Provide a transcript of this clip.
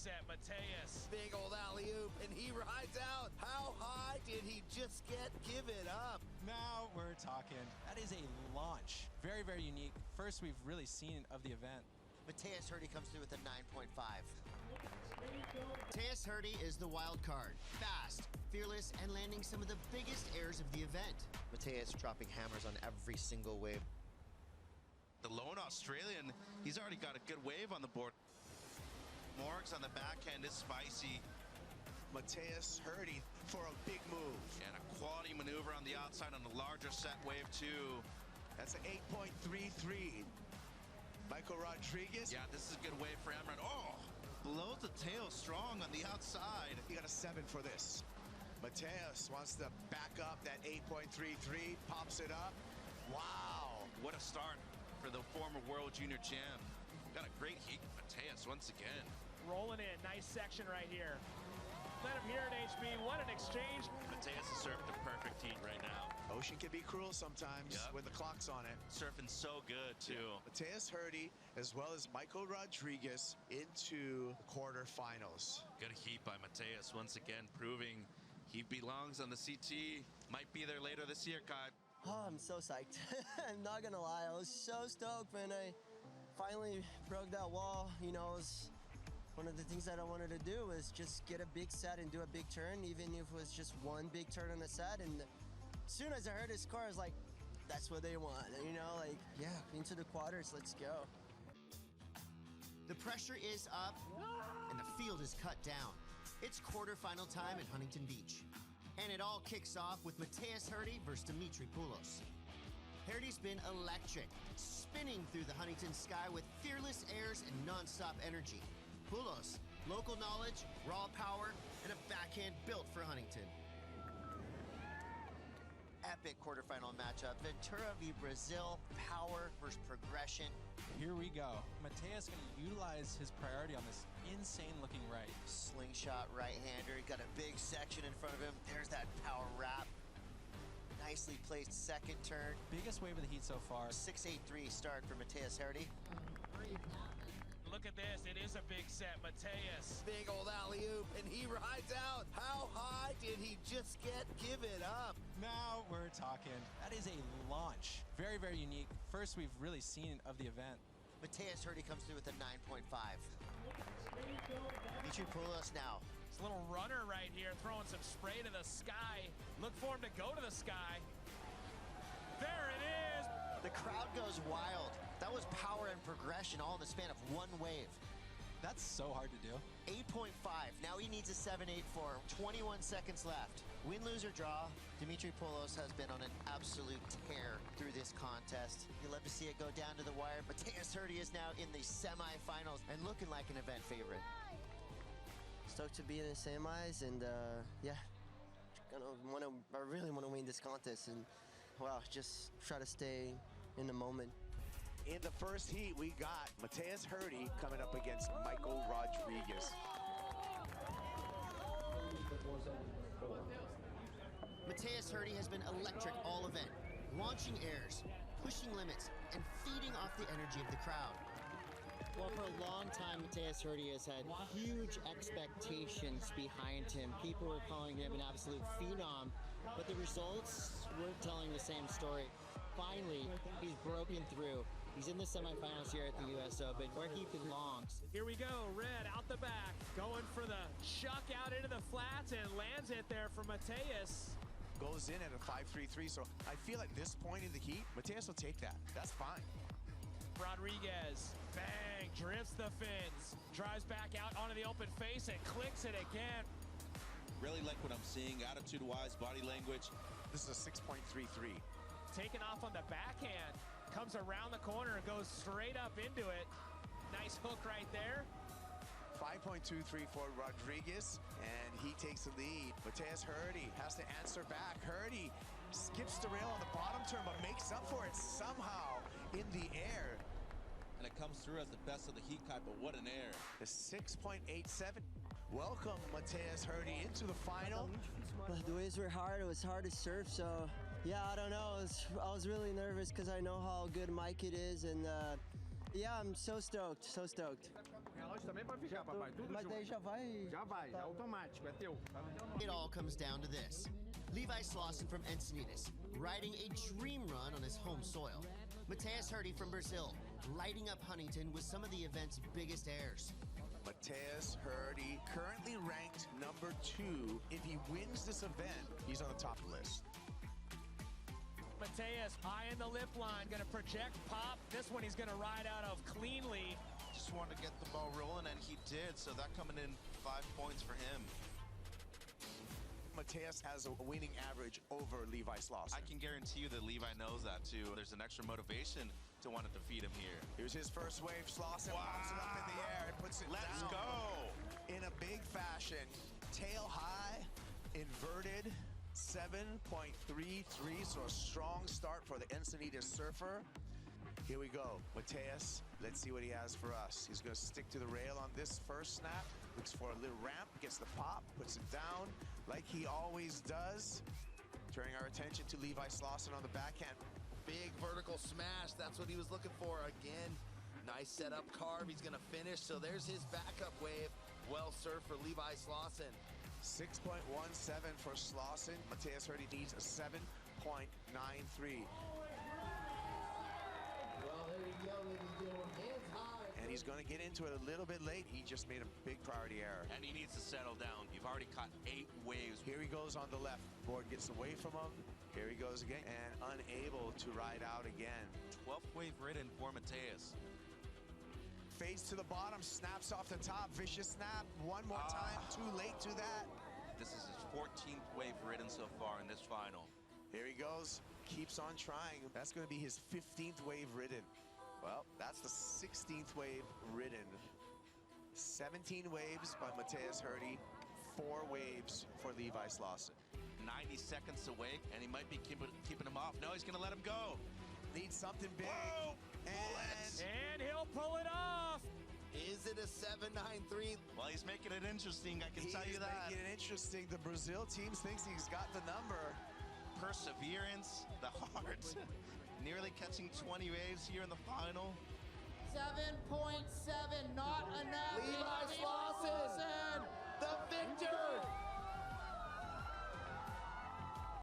set, Mateus. Big old alley-oop, and he rides out. How high did he just get? Give it up. Now we're talking. That is a launch. Very, very unique. First we've really seen of the event. Mateus Herdy comes through with a 9.5. Mateus Herdy is the wild card. Fast, fearless, and landing some of the biggest airs of the event. Mateus dropping hammers on every single wave. The lone Australian, he's already got a good wave on the board. Morgs on the backhand is spicy. Mateus Herdy for a big move. And a quality maneuver on the outside on the larger set wave too. That's an 8.33. Michael Rodriguez. Yeah, this is a good wave for Amran. Oh, blows the tail strong on the outside. He got a 7 for this. Mateus wants to back up that 8.33, pops it up. Wow. What a start for the former world junior champ. Got a great heat, Mateus, once again. Rolling in, nice section right here. Let him hear it, HB. What an exchange. Mateus is surfing the perfect heat right now. Ocean can be cruel sometimes when the clock's on it. Surfing so good, too. Mateus Herdy, as well as Michael Rodriguez, into the quarterfinals. Good heat by Mateus, once again, proving he belongs on the CT. Might be there later this year, Kai. Oh, I'm so psyched. I'm not gonna lie, I was so stoked when I finally broke that wall. You know, it was one of the things that I wanted to do was just get a big set and do a big turn, even if it was just one big turn on the set. And as soon as I heard his score, I was like, that's what they want. You know, like, yeah, into the quarters, let's go. The pressure is up, and the field is cut down. It's quarterfinal time at Huntington Beach. And it all kicks off with Mateus Herdy versus Dimitri Poulos. Herdy's been electric, spinning through the Huntington sky with fearless airs and non-stop energy. Poulos, local knowledge, raw power, and a backhand built for Huntington. Epic quarterfinal matchup. Ventura v Brazil, power versus progression. Here we go. Mateus going to utilize his priority on this insane-looking right. Slingshot right-hander. Got a big section in front of him. There's that power wrap. Nicely placed second turn. Biggest wave of the heat so far. 6.83 start for Mateus Herdy. Look at this, it is a big set, Mateus. Big old alley-oop, and he rides out. How high did he just get? Give it up. Now we're talking. That is a launch. Very, very unique. First we've really seen of the event. Mateus Herdy comes through with a 9.5. Dimitri Poulos now. This little runner right here throwing some spray to the sky. Look for him to go to the sky. There it is. The crowd goes wild. That was power and progression all in the span of one wave. That's so hard to do. 8.5. Now he needs a 7.84. 21 seconds left. Win, lose, or draw, Dimitri Poulos has been on an absolute tear through this contest. You love to see it go down to the wire. Mateus Herdy is now in the semifinals and looking like an event favorite. Stoked to be in the semis, and yeah, I really want to win this contest, and well, just try to stay in the moment. In the first heat, we got Mateus Herdy coming up against Michael Rodriguez. Mateus Herdy has been electric all event, launching airs, pushing limits, and feeding off the energy of the crowd. Well, for a long time, Mateus Herdy has had huge expectations behind him. People were calling him an absolute phenom, but the results weren't telling the same story. Finally, he's broken through. He's in the semifinals here at the US Open, where he belongs. Here we go, Red out the back, going for the chuck out into the flats and lands it there for Mateus. Goes in at a 5.33, so I feel like this point in the heat, Mateus will take that. That's fine. Rodriguez, bang, drifts the fins, drives back out onto the open face and clicks it again. Really like what I'm seeing, attitude-wise, body language. This is a 6.33. Taking off on the backhand, comes around the corner and goes straight up into it. Nice hook right there. 5.23 for Rodriguez, and he takes the lead. Mateus Herdy has to answer back. Herdy skips the rail on the bottom turn, but makes up for it somehow in the air. And it comes through as the best of the heat, Kai, but what an air. The 6.87. Welcome, Mateus Herdy, into the final. The waves were hard. It was hard to surf, so yeah, I don't know. I was really nervous because I know how good Mike it is, and yeah, I'm so stoked, so stoked. embaixo também pode ficar, papai. Tudo Mas daí junto. já vai... Já vai, é automático, é teu. It all comes down to this. Levi Slauson from Encinitas, riding a dream run on his home soil. Mateus Herdy from Brazil, lighting up Huntington with some of the event's biggest airs. Mateus Herdy, currently ranked number 2. If he wins this event, he's on the top of the list. Mateus high in the lip line, gonna project pop. This one he's gonna ride out of cleanly. Just wanted to get the ball rolling, and he did, so that coming in 5 points for him. Mateus has a winning average over Levi Slauson. I can guarantee you that Levi knows that too. There's an extra motivation to want to defeat him here. Here's his first wave. Slauson pops it up in the air and puts it Let's down. go! In a big fashion. Tail high, inverted, 7.33, so a strong start for the Encinitas surfer. Here we go. Mateus, let's see what he has for us. He's going to stick to the rail on this first snap. Looks for a little ramp, gets the pop, puts it down like he always does. Turning our attention to Levi Slauson on the backhand. Big vertical smash. That's what he was looking for. Again, nice setup carve. He's going to finish. So there's his backup wave. Well served for Levi Slauson. 6.17 for Slauson. Mateus Herdy needs a 7.93. Well, there you go, ladies and gentlemen. Hands high. And he's going to get into it a little bit late. He just made a big priority error. And he needs to settle down. You've already caught 8 waves. Here he goes on the left. Board gets away from him. Here he goes again. And unable to ride out again. 12th wave ridden for Mateus. Fades to the bottom, snaps off the top. Vicious snap. One more time. Too late to that. This is his 14th wave ridden so far in this final. Here he goes. Keeps on trying. That's going to be his 15th wave ridden. Well, that's the 16th wave ridden. 17 waves by Mateus Herdy. 4 waves for Levi Slauson. 90 seconds away, and he might be keeping him off. No, he's going to let him go. Needs something big. Whoa! And he'll pull it off. Is it a 7.93? Well, he's making it interesting, I can tell you He's that. making it interesting. The Brazil team thinks he's got the number. Perseverance, the heart. Nearly catching 20 waves here in the final. 7.7, not enough. Levi Slauson, the victor.